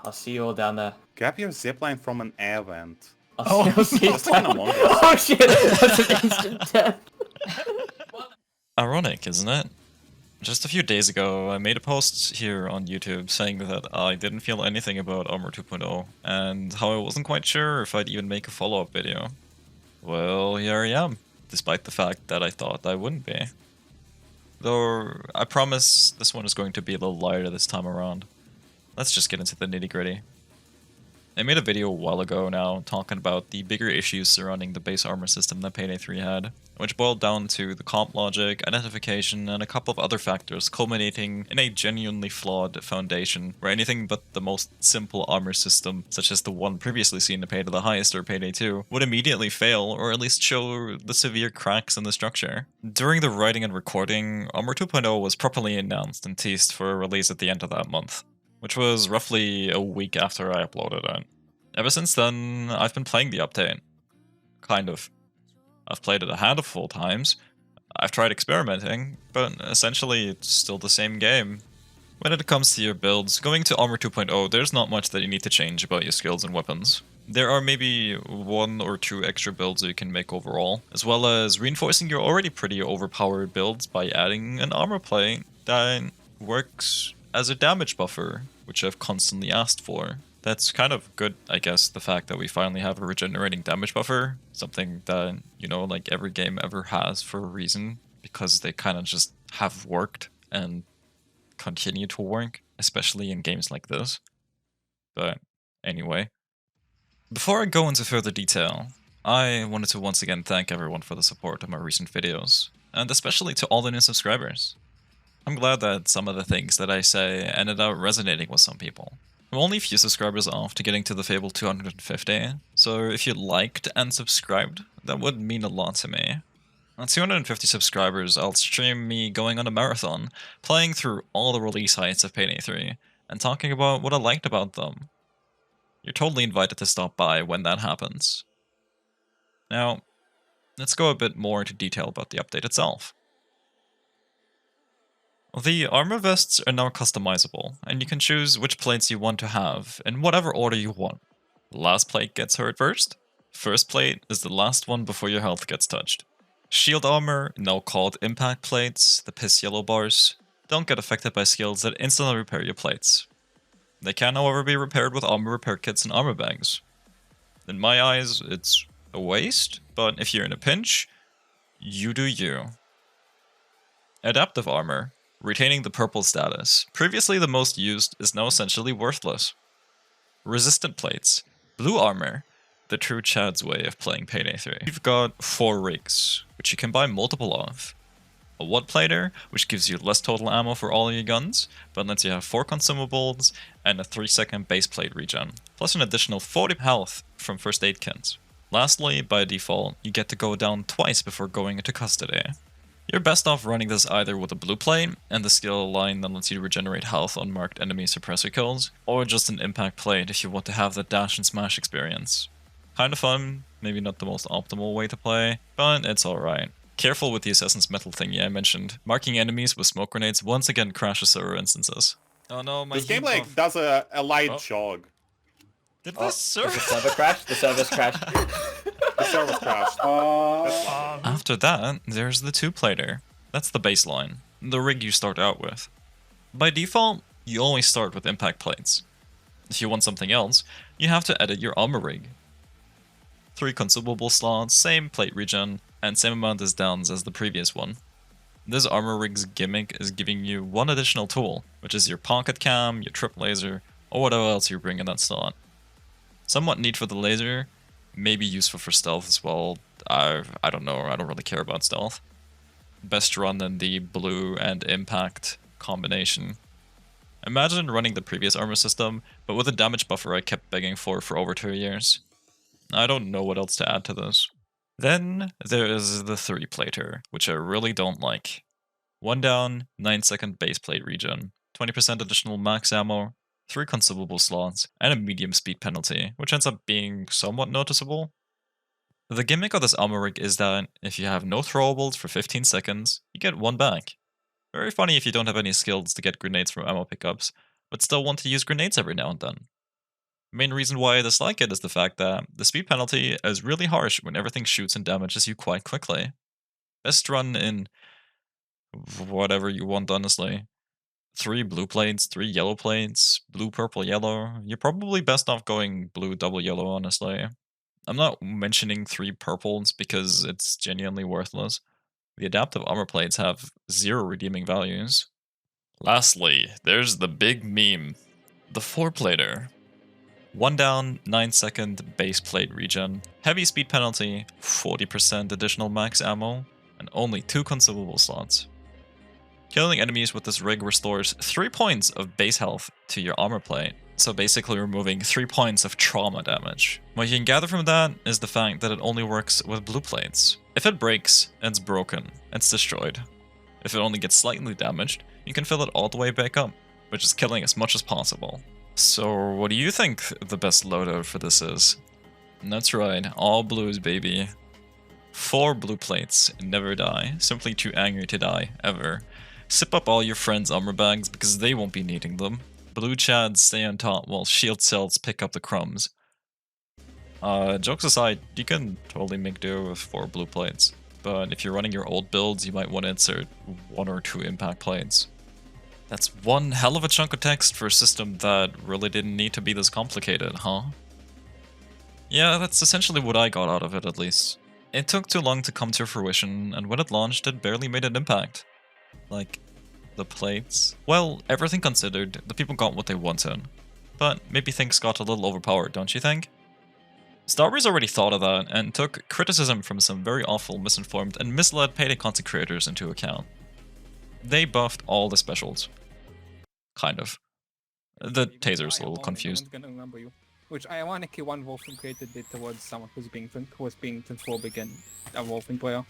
I'll see you all down there. Grab your zipline from an air vent. I'll see you That's kind of Among Us. Oh shit, that's an instant death. Ironic, isn't it? Just a few days ago, I made a post here on YouTube saying that I didn't feel anything about Armor 2.0, and how I wasn't quite sure if I'd even make a follow-up video. Well, here I am, despite the fact that I thought I wouldn't be. Though, I promise this one is going to be a little lighter this time around. Let's just get into the nitty-gritty. I made a video a while ago now talking about the bigger issues surrounding the base armor system that Payday 3 had, which boiled down to the comp logic, identification, and a couple of other factors culminating in a genuinely flawed foundation, where anything but the most simple armor system, such as the one previously seen in Payday the Heist or Payday 2, would immediately fail or at least show the severe cracks in the structure. During the writing and recording, Armor 2.0 was properly announced and teased for a release at the end of that month, which was roughly a week after I uploaded it. Ever since then, I've been playing the update. Kind of. I've played it a handful of times. I've tried experimenting, but essentially it's still the same game. When it comes to your builds, going to Armor 2.0, there's not much that you need to change about your skills and weapons. There are maybe 1 or 2 extra builds that you can make overall, as well as reinforcing your already pretty overpowered builds by adding an armor plate that works as a damage buffer, which I've constantly asked for. That's kind of good, I guess, the fact that we finally have a regenerating damage buffer, something that, you know, like every game ever has for a reason, because they kind of just have worked and continue to work, especially in games like this. But anyway, before I go into further detail, I wanted to once again thank everyone for the support of my recent videos, and especially to all the new subscribers. I'm glad that some of the things that I say ended up resonating with some people. I'm only a few subscribers off to getting to the fabled 250, so if you liked and subscribed, that would mean a lot to me. At 250 subscribers, I'll stream me going on a marathon, playing through all the release heists of Payday 3, and talking about what I liked about them. You're totally invited to stop by when that happens. Now, let's go a bit more into detail about the update itself. The armor vests are now customizable, and you can choose which plates you want to have, in whatever order you want. The last plate gets hurt first. First plate is the last one before your health gets touched. Shield armor, now called impact plates, the piss yellow bars, don't get affected by skills that instantly repair your plates. They can however be repaired with armor repair kits and armor bags. In my eyes, it's a waste, but if you're in a pinch, you do you. Adaptive armor, retaining the purple status, previously the most used, is now essentially worthless. Resistant plates, blue armor, the true Chad's way of playing Payday 3. You've got 4 rigs, which you can buy multiple of. A wood plater, which gives you less total ammo for all of your guns, but lets you have 4 consumables and a 3-second base plate regen, plus an additional 40 health from first aid kits. Lastly, by default, you get to go down twice before going into custody. You're best off running this either with a blue plate and the skill line that lets you regenerate health on marked enemy suppressor kills, or just an impact plate if you want to have the dash and smash experience. Kinda fun, maybe not the most optimal way to play, but it's alright. Careful with the Assassin's Metal thingy I mentioned. Marking enemies with smoke grenades once again crashes server instances. Oh no, my This game like does a light jog. Did this server? The server crashed? The server's crashed. The server's crashed. After that, there's the 2-plater. That's the baseline, the rig you start out with. By default, you always start with impact plates. If you want something else, you have to edit your armor rig. 3 consumable slots, same plate regen, and same amount as downs as the previous one. This armor rig's gimmick is giving you 1 additional tool, which is your pocket cam, your trip laser, or whatever else you bring in that slot. Somewhat neat for the laser, maybe useful for stealth as well. I don't know, I don't really care about stealth. Best run in the blue and impact combination. Imagine running the previous armor system, but with a damage buffer I kept begging for over 2 years. I don't know what else to add to this. Then there is the 3-plater, which I really don't like. 1 down, 9-second base plate regen, 20% additional max ammo, 3 consumable slots, and a medium speed penalty, which ends up being somewhat noticeable. The gimmick of this armor rig is that if you have no throwables for 15 seconds, you get 1 back. Very funny if you don't have any skills to get grenades from ammo pickups, but still want to use grenades every now and then. Main reason why I dislike it is the fact that the speed penalty is really harsh when everything shoots and damages you quite quickly. Best run in whatever you want, honestly. 3 blue plates, 3 yellow plates, blue, purple, yellow. You're probably best off going blue, double yellow, honestly. I'm not mentioning 3 purples because it's genuinely worthless. The adaptive armor plates have 0 redeeming values. Lastly, there's the big meme. The 4-plater. 1 down, 9-second base plate regen, heavy speed penalty, 40% additional max ammo, and only 2 consumable slots. Killing enemies with this rig restores 3 points of base health to your armor plate, so basically removing 3 points of trauma damage. What you can gather from that is the fact that it only works with blue plates. If it breaks, it's broken, it's destroyed. If it only gets slightly damaged, you can fill it all the way back up, which is killing as much as possible. So what do you think the best loadout for this is? And that's right, all blues, baby. 4 blue plates, never die, simply too angry to die, ever. Sip up all your friends' armor bags because they won't be needing them. Blue chads stay on top while shield cells pick up the crumbs. Jokes aside, you can totally make do with 4 blue plates. But if you're running your old builds, you might want to insert 1 or 2 impact plates. That's one hell of a chunk of text for a system that really didn't need to be this complicated, huh? Yeah, that's essentially what I got out of it, at least. It took too long to come to fruition, and when it launched, it barely made an impact. Like, the plates. Well, everything considered, the people got what they wanted. But maybe things got a little overpowered, don't you think? Starbreeze already thought of that, and took criticism from some very awful, misinformed, and misled PAYDAY content creators into account. They buffed all the specials. Kind of. The taser's a little confused. No one's gonna remember you. Which ironically, one Wolfen created it towards someone who was being transphobic and a Wolfen player.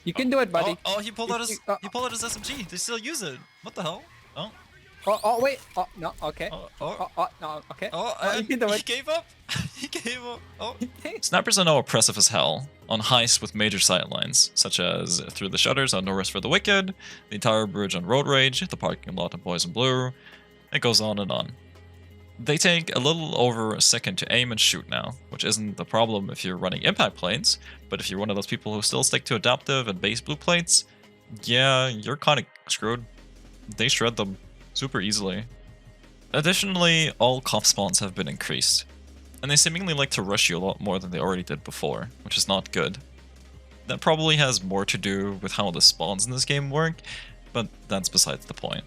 You can do it, buddy. Oh, he pulled out his SMG. They still use it. What the hell? Oh. Oh, wait. Oh, no, okay. No, okay. You can do it. He gave up. He gave up. Oh. Snipers are now oppressive as hell on heists with major sightlines, such as through the shutters on No Rest for the Wicked, the entire bridge on Road Rage, the parking lot on Poison Blue. It goes on and on. They take a little over a second to aim and shoot now, which isn't the problem if you're running impact plates, but if you're one of those people who still stick to adaptive and base blue plates, yeah, you're kinda screwed. They shred them super easily. Additionally, all cop spawns have been increased, and they seemingly like to rush you a lot more than they already did before, which is not good. That probably has more to do with how the spawns in this game work, but that's besides the point.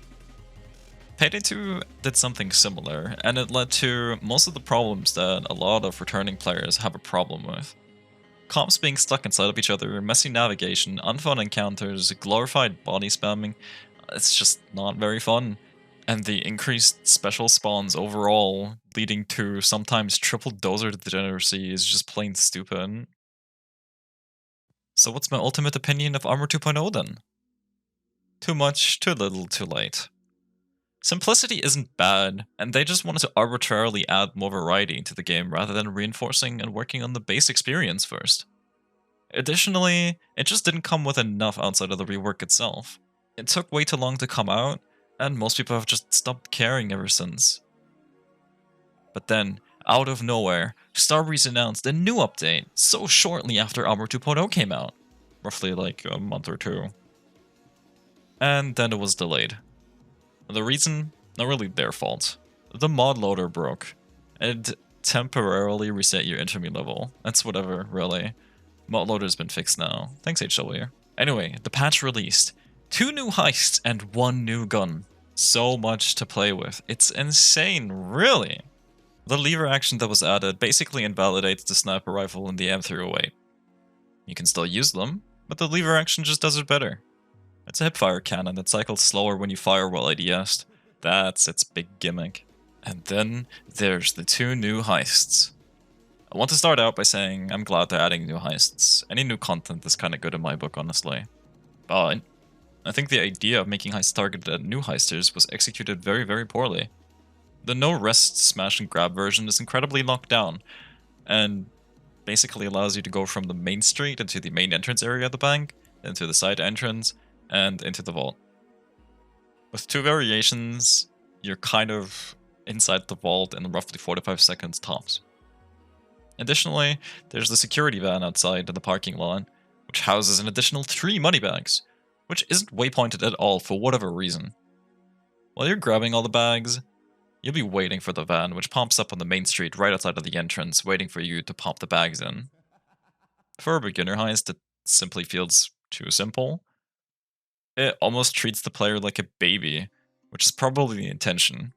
PAYDAY 2 did something similar, and it led to most of the problems that a lot of returning players have a problem with. Cops being stuck inside of each other, messy navigation, unfun encounters, glorified body spamming. It's just not very fun. And the increased special spawns overall, leading to sometimes triple dozer degeneracy, is just plain stupid. So what's my ultimate opinion of Armor 2.0 then? Too much, too little, too late. Simplicity isn't bad, and they just wanted to arbitrarily add more variety into the game rather than reinforcing and working on the base experience first. Additionally, it just didn't come with enough outside of the rework itself. It took way too long to come out, and most people have just stopped caring ever since. But then, out of nowhere, Starbreeze announced a new update so shortly after Armor 2.0 came out, roughly like a month or 2. And then it was delayed. The reason? Not really their fault. The mod loader broke. It temporarily reset your enemy level. That's whatever, really. Mod loader's been fixed now. Thanks, HW. Anyway, the patch released. 2 new heists and 1 new gun. So much to play with. It's insane, really. The lever action that was added basically invalidates the sniper rifle and the M308. You can still use them, but the lever action just does it better. It's a hipfire cannon that cycles slower when you fire while ADS'd. That's its big gimmick. And then there's the 2 new heists. I want to start out by saying I'm glad they're adding new heists. Any new content is kinda good in my book, honestly. But I think the idea of making heists targeted at new heisters was executed very, very poorly. The no rest smash and grab version is incredibly locked down, and basically allows you to go from the main street into the main entrance area of the bank, into the side entrance, and into the vault. With 2 variations, you're kind of inside the vault in roughly 4 to 5 seconds tops. Additionally, there's the security van outside in the parking lot, which houses an additional 3 money bags, which isn't waypointed at all for whatever reason. While you're grabbing all the bags, you'll be waiting for the van, which pops up on the main street right outside of the entrance, waiting for you to pop the bags in. For a beginner heist, it simply feels too simple. It almost treats the player like a baby, which is probably the intention.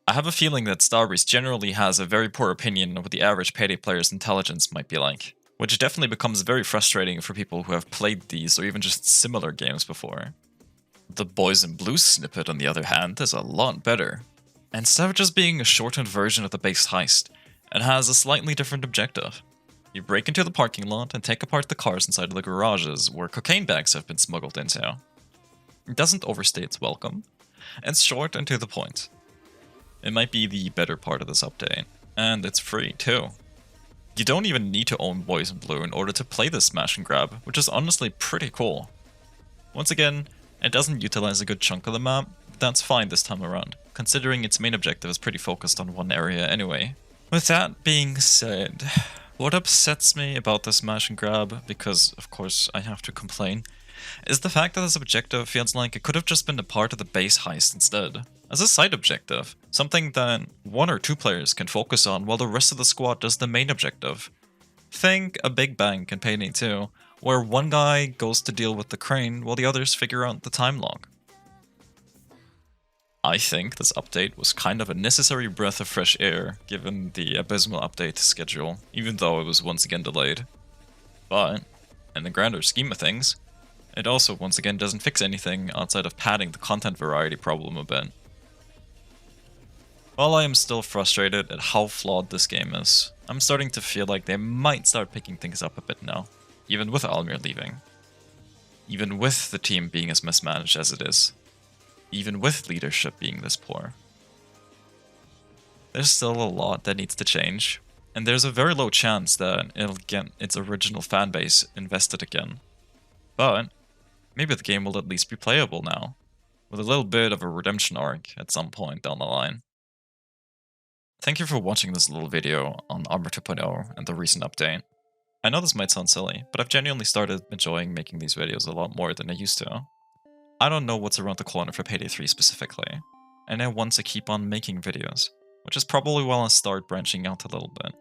I have a feeling that Starbreeze generally has a very poor opinion of what the average Payday player's intelligence might be like, which definitely becomes very frustrating for people who have played these or even just similar games before. The Boys in Blue snippet, on the other hand, is a lot better. Instead of just being a shortened version of the base heist, it has a slightly different objective. You break into the parking lot and take apart the cars inside of the garages where cocaine bags have been smuggled into. It doesn't overstay its welcome. It's short and to the point. It might be the better part of this update, and it's free too. You don't even need to own Boys in Blue in order to play this smash and grab, which is honestly pretty cool. Once again, it doesn't utilize a good chunk of the map, but that's fine this time around, considering its main objective is pretty focused on one area anyway. With that being said, what upsets me about this smash and grab, because of course I have to complain, is the fact that this objective feels like it could have just been a part of the base heist instead. As a side objective, something that 1 or 2 players can focus on while the rest of the squad does the main objective. Think a big bank in Payday 2, where one guy goes to deal with the crane while the others figure out the time log. I think this update was kind of a necessary breath of fresh air given the abysmal update schedule, even though it was once again delayed. But, in the grander scheme of things, it also once again doesn't fix anything outside of padding the content variety problem a bit. While I am still frustrated at how flawed this game is, I'm starting to feel like they might start picking things up a bit now, even with Almir leaving. Even with the team being as mismanaged as it is. Even with leadership being this poor. There's still a lot that needs to change, and there's a very low chance that it'll get its original fanbase invested again. But maybe the game will at least be playable now, with a little bit of a redemption arc at some point down the line. Thank you for watching this little video on Armor 2.0 and the recent update. I know this might sound silly, but I've genuinely started enjoying making these videos a lot more than I used to. I don't know what's around the corner for Payday 3 specifically, and I want to keep on making videos, which is probably why I'll start branching out a little bit.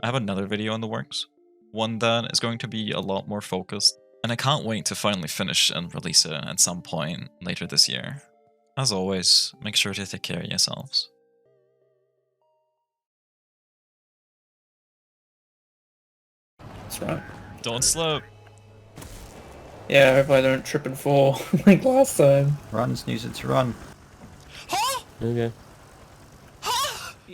I have another video in the works, one that is going to be a lot more focused, and I can't wait to finally finish and release it at some point later this year. As always, make sure to take care of yourselves. That's right. Don't slip! Yeah, I hope I don't trip and fall like last time. Run, Snoozer, to run. Okay.